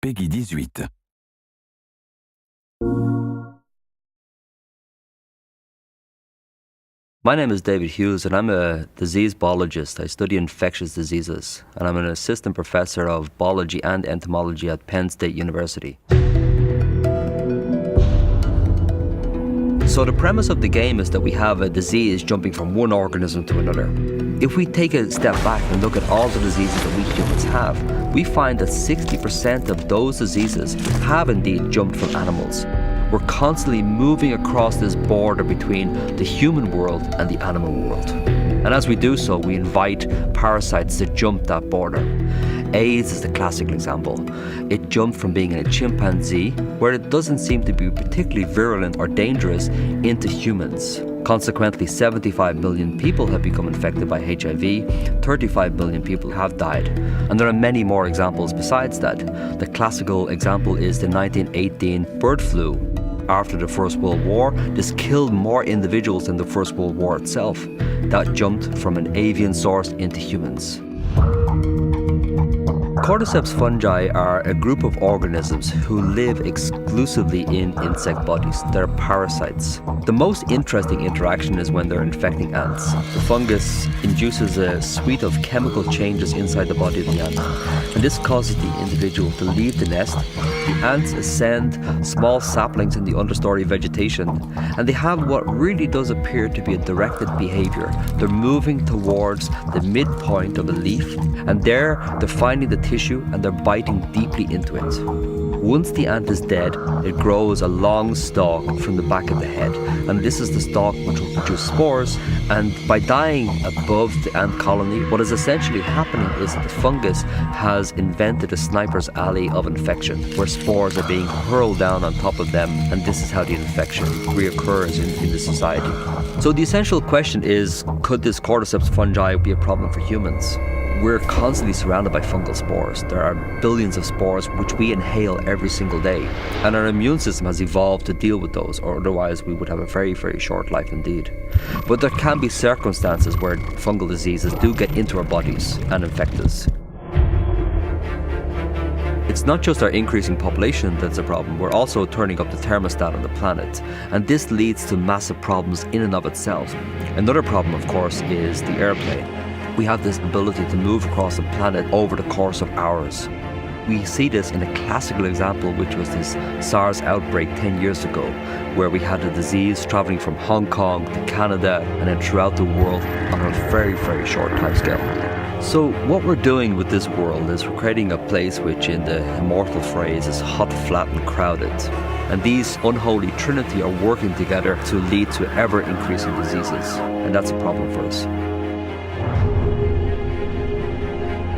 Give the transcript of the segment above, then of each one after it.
Peggy 18. My name is David Hughes and I'm a disease biologist. I study infectious diseases and I'm an assistant professor of biology and entomology at Penn State University. So the premise of the game is that we have a disease jumping from one organism to another. If we take a step back and look at all the diseases that we humans have, we find that 60% of those diseases have indeed jumped from animals. We're constantly moving across this border between the human world and the animal world. And as we do so, we invite parasites to jump that border. AIDS is the classic example. It jumped from being in a chimpanzee, where it doesn't seem to be particularly virulent or dangerous, into humans. Consequently, 75 million people have become infected by HIV, 35 million people have died. And there are many more examples besides that. The classical example is the 1918 bird flu. After the First World War, this killed more individuals than the First World War itself. That jumped from an avian source into humans. Cordyceps fungi are a group of organisms who live exclusively in insect bodies. They're parasites. The most interesting interaction is when they're infecting ants. The fungus induces a suite of chemical changes inside the body of the ant, and this causes the individual to leave the nest. The ants ascend small saplings in the understory vegetation, and they have what really does appear to be a directed behavior. They're moving towards the midpoint of a leaf, and there they're finding the tissue and they're biting deeply into it. Once the ant is dead, it grows a long stalk from the back of the head, and this is the stalk which will produce spores. And by dying above the ant colony, what is essentially happening is that the fungus has invented a sniper's alley of infection, where spores are being hurled down on top of them, and this is how the infection reoccurs in the society. So the essential question is, could this Cordyceps fungi be a problem for humans? We're constantly surrounded by fungal spores. There are billions of spores which we inhale every single day. And our immune system has evolved to deal with those, or otherwise we would have a very, very short life indeed. But there can be circumstances where fungal diseases do get into our bodies and infect us. It's not just our increasing population that's a problem, we're also turning up the thermostat on the planet, and this leads to massive problems in and of itself. Another problem, of course, is the airplane. We have this ability to move across the planet over the course of hours. We see this in a classical example, which was this SARS outbreak 10 years ago, where we had a disease traveling from Hong Kong to Canada and then throughout the world on a very, very short timescale. So what we're doing with this world is we're creating a place which, in the immortal phrase, is hot, flat and crowded. And these unholy trinity are working together to lead to ever-increasing diseases. And that's a problem for us.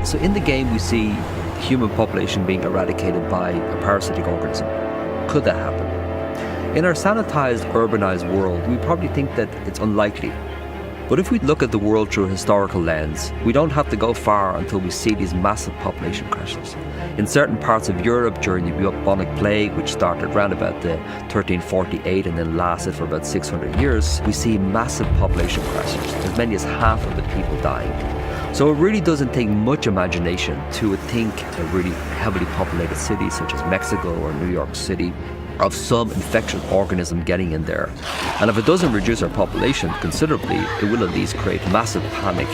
So in the game we see the human population being eradicated by a parasitic organism. Could that happen? In our sanitized, urbanized world, we probably think that it's unlikely. But if we look at the world through a historical lens, we don't have to go far until we see these massive population crashes. In certain parts of Europe during the bubonic plague, which started around about 1348 and then lasted for about 600 years, we see massive population crashes, as many as half of the people dying. So it really doesn't take much imagination to think a really heavily populated city such as Mexico or New York City of some infectious organism getting in there. And if it doesn't reduce our population considerably, it will at least create massive panic.